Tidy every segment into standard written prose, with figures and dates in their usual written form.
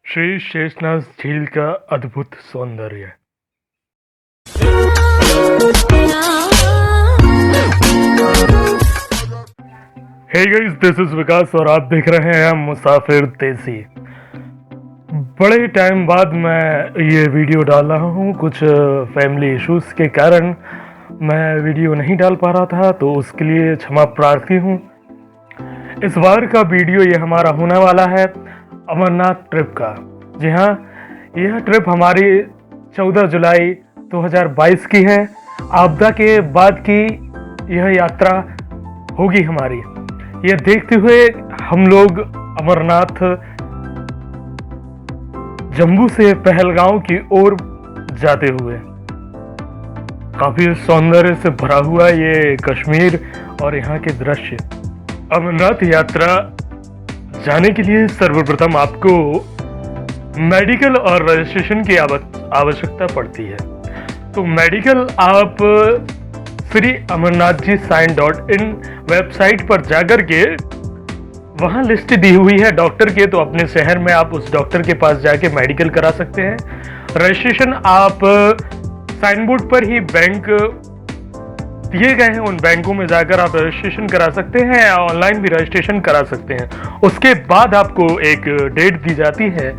श्री शेषनाग झील का अद्भुत सौंदर्य। हे गाइस, दिस इज विकास और आप देख रहे हैं मुसाफिर देसी। बड़े टाइम बाद मैं ये वीडियो डाल रहा हूँ। कुछ फैमिली इश्यूज के कारण मैं वीडियो नहीं डाल पा रहा था, तो उसके लिए क्षमा प्रार्थी हूँ। इस बार का वीडियो ये हमारा होने वाला है अमरनाथ ट्रिप का। जी हाँ, यह ट्रिप हमारी 14 जुलाई 2022 की है। आपदा के बाद की यह यात्रा होगी हमारी। यह देखते हुए हम लोग अमरनाथ जम्मू से पहलगांव की ओर जाते हुए, काफी सौंदर्य से भरा हुआ ये कश्मीर और यहाँ के दृश्य। अमरनाथ यात्रा जाने के लिए सर्वप्रथम आपको मेडिकल और रजिस्ट्रेशन की आवश्यकता पड़ती है। तो मेडिकल आप श्री amarnathjisign.in वेबसाइट पर जाकर के वहाँ लिस्ट दी हुई है डॉक्टर के, तो अपने शहर में आप उस डॉक्टर के पास जाके मेडिकल करा सकते हैं। रजिस्ट्रेशन आप साइन बोर्ड पर ही बैंक दिए गए हैं, उन बैंकों में जाकर आप रजिस्ट्रेशन करा सकते हैं या ऑनलाइन भी रजिस्ट्रेशन करा सकते हैं। उसके बाद आपको एक डेट दी जाती है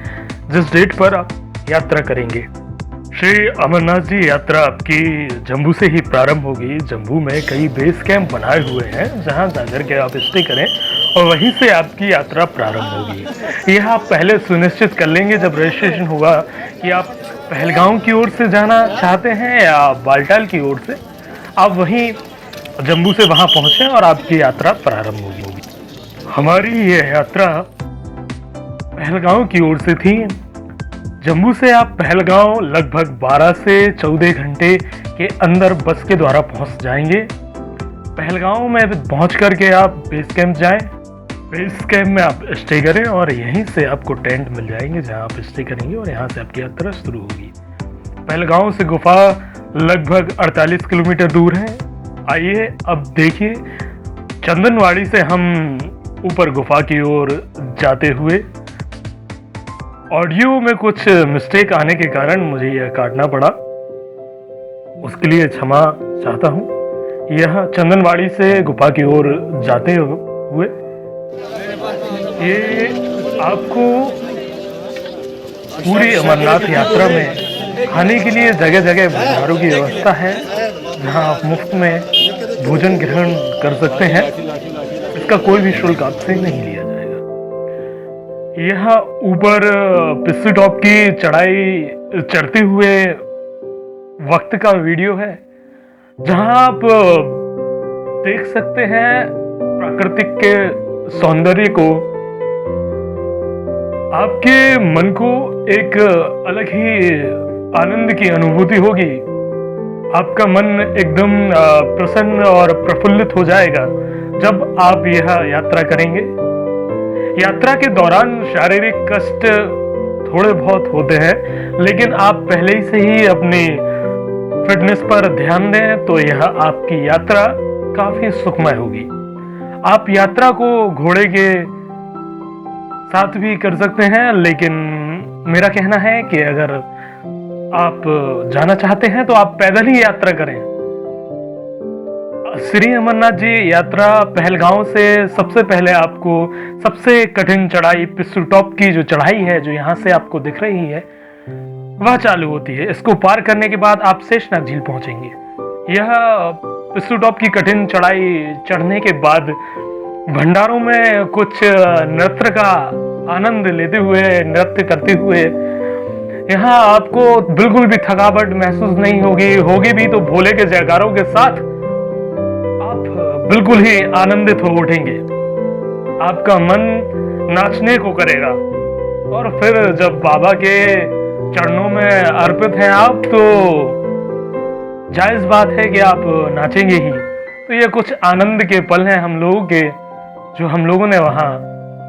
जिस डेट पर आप यात्रा करेंगे। श्री अमरनाथ जी यात्रा आपकी जम्मू से ही प्रारंभ होगी। जम्मू में कई बेस कैंप बनाए हुए हैं जहां जाकर के आप स्टे करें और वहीं से आपकी यात्रा प्रारंभ होगी। यह आप पहले सुनिश्चित कर लेंगे जब रजिस्ट्रेशन होगा कि आप पहलगांव की ओर से जाना चाहते हैं या बालटाल की ओर से। आप वहीं जम्मू से वहां पहुंचे और आपकी यात्रा प्रारंभ होगी। हमारी यह यात्रा पहलगांव की ओर से थी। जम्मू से आप पहलगांव लगभग 12 से 14 घंटे के अंदर बस के द्वारा पहुंच जाएंगे। पहलगांव में पहुंच करके आप बेस कैंप जाएं। बेस कैंप में आप स्टे करें और यहीं से आपको टेंट मिल जाएंगे जहां आप स्टे करेंगे और यहां से आपकी यात्रा शुरू होगी। पहलगांव से गुफा लगभग 48 किलोमीटर दूर है। आइए अब देखिए, चंदनवाड़ी से हम ऊपर गुफा की ओर जाते हुए ऑडियो में कुछ मिस्टेक आने के कारण मुझे यह काटना पड़ा, उसके लिए क्षमा चाहता हूँ। यह चंदनवाड़ी से गुफा की ओर जाते हुए ये आपको पूरी अमरनाथ यात्रा में खाने के लिए जगह जगह भंडारों की व्यवस्था है जहां आप मुफ्त में भोजन ग्रहण कर सकते हैं। इसका कोई भी शुल्क आपसे नहीं लिया जाएगा। यह ऊपर पिस्सू टॉप की चढ़ाई चढ़ते हुए वक्त का वीडियो है जहां आप देख सकते हैं प्राकृतिक के सौंदर्य को। आपके मन को एक अलग ही आनंद की अनुभूति होगी। आपका मन एकदम प्रसन्न और प्रफुल्लित हो जाएगा जब आप यह यात्रा करेंगे। यात्रा के दौरान शारीरिक कष्ट थोड़े बहुत होते हैं, लेकिन आप पहले से ही अपनी फिटनेस पर ध्यान दें तो यह आपकी यात्रा काफी सुखमय होगी। आप यात्रा को घोड़े के साथ भी कर सकते हैं, लेकिन मेरा कहना है कि अगर आप जाना चाहते हैं तो आप पैदल ही यात्रा करें। श्री अमरनाथ जी यात्रा पहलगांव से सबसे पहले आपको सबसे कठिन चढ़ाई पिस्सू टॉप की जो चढ़ाई है, जो यहाँ से आपको दिख रही है, वह चालू होती है। इसको पार करने के बाद आप शेषनाग झील पहुंचेंगे। यह पिस्सू टॉप की कठिन चढ़ाई चढ़ने के बाद भंडारों में कुछ नृत्य का आनंद लेते हुए, नृत्य करते हुए यहाँ आपको बिल्कुल भी थकावट महसूस नहीं होगी भी तो भोले के जयकारों के साथ आप बिल्कुल ही आनंदित हो उठेंगे। आपका मन नाचने को करेगा और फिर जब बाबा के चरणों में अर्पित हैं आप, तो जायज बात है कि आप नाचेंगे ही। तो ये कुछ आनंद के पल हैं हम लोगों के, जो हम लोगों ने वहां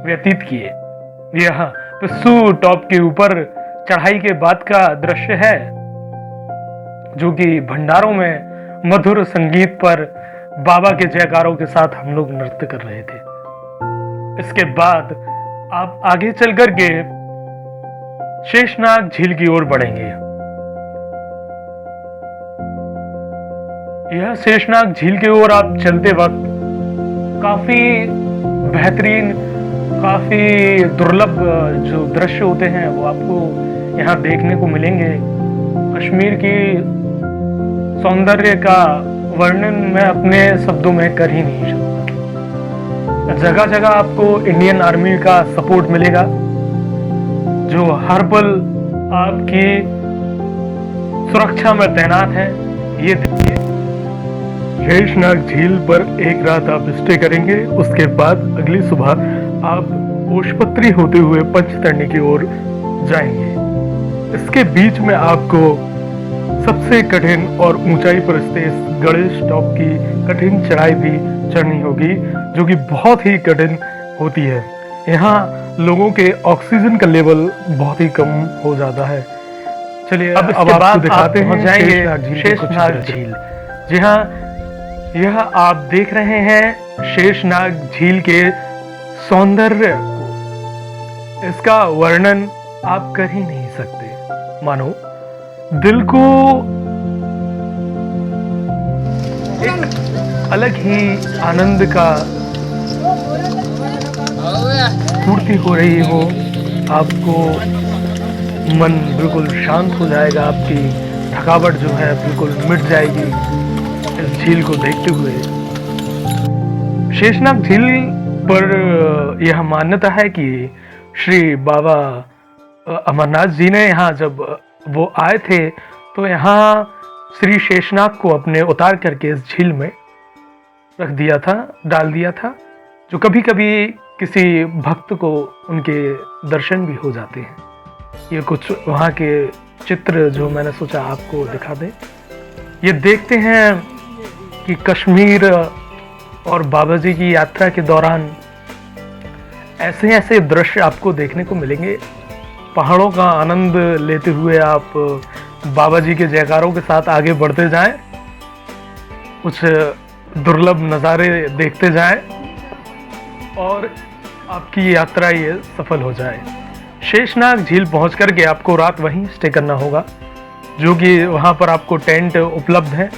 व्यतीत किए। यह पिस्सू टॉप के ऊपर चढ़ाई के बाद का दृश्य है, जो कि भंडारों में मधुर संगीत पर बाबा के जयकारों के साथ हम लोग नृत्य कर रहे थे। इसके बाद आप आगे चल करके शेषनाग झील की ओर बढ़ेंगे। यह शेषनाग झील की ओर आप चलते वक्त काफी बेहतरीन, काफी दुर्लभ जो दृश्य होते हैं वो आपको यहाँ देखने को मिलेंगे। कश्मीर की सौंदर्य का वर्णन मैं अपने शब्दों में कर ही नहीं सकता। जगह जगह आपको इंडियन आर्मी का सपोर्ट मिलेगा जो हर पल आपकी सुरक्षा में तैनात है। ये देखिए, शेषनाग झील पर एक रात आप स्टे करेंगे। उसके बाद अगली सुबह आप पुष्पत्री होते हुए पंचतरणी की ओर जाएंगे। इसके बीच में आपको सबसे कठिन और ऊंचाई पर स्थित गणेश टॉप की कठिन चढ़ाई भी चढ़नी होगी, जो कि बहुत ही कठिन होती है। यहाँ लोगों के ऑक्सीजन का लेवल बहुत ही कम हो जाता है। चलिए अब आपको दिखाते हैं शेषनाग झील। जी हाँ, यह आप देख रहे हैं शेषनाग झील के सौंदर्य को। इसका वर्णन आप कर ही नहीं सकते। मानो दिल को एक अलग ही आनंद का पूर्ति हो रही हो। आपको मन बिल्कुल शांत हो जाएगा, आपकी थकावट जो है बिल्कुल मिट जाएगी इस झील को देखते हुए। शेषनाग झील पर यह मान्यता है कि श्री बाबा अमरनाथ जी ने यहाँ जब वो आए थे तो यहाँ श्री शेषनाग को अपने उतार करके इस झील में रख दिया था, डाल दिया था, जो कभी कभी किसी भक्त को उनके दर्शन भी हो जाते हैं। ये कुछ वहाँ के चित्र जो मैंने सोचा आपको दिखा दें। ये देखते हैं कि कश्मीर और बाबा जी की यात्रा के दौरान ऐसे ऐसे दृश्य आपको देखने को मिलेंगे। पहाड़ों का आनंद लेते हुए आप बाबा जी के जयकारों के साथ आगे बढ़ते जाएं, कुछ दुर्लभ नज़ारे देखते जाएं और आपकी यात्रा ये सफल हो जाए। शेषनाग झील पहुंच करके आपको रात वहीं स्टे करना होगा, जो कि वहाँ पर आपको टेंट उपलब्ध है।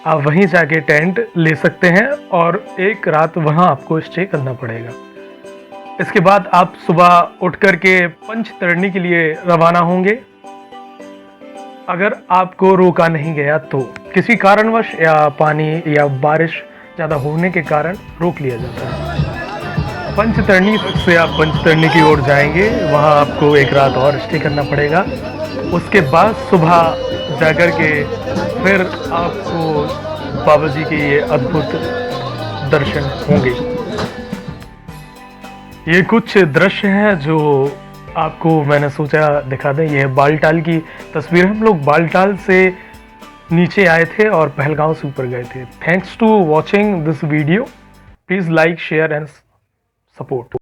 आप वहीं जाके टेंट ले सकते हैं और एक रात वहाँ आपको स्टे करना पड़ेगा। इसके बाद आप सुबह उठ करके पंचतरणी के लिए रवाना होंगे। अगर आपको रोका नहीं गया तो किसी कारणवश या पानी या बारिश ज़्यादा होने के कारण रोक लिया जाता है। पंचतरणी से आप पंचतरणी की ओर जाएंगे, वहाँ आपको एक रात और स्टे करना पड़ेगा। उसके बाद सुबह जाकर के फिर आपको बाबा जी के ये अद्भुत दर्शन होंगे। ये कुछ दृश्य हैं जो आपको मैंने सोचा दिखा दें। यह बालटाल की तस्वीर। हम लोग बालटाल से नीचे आए थे और पहलगांव से ऊपर गए थे। Thanks to watching this video. Please like, share and support.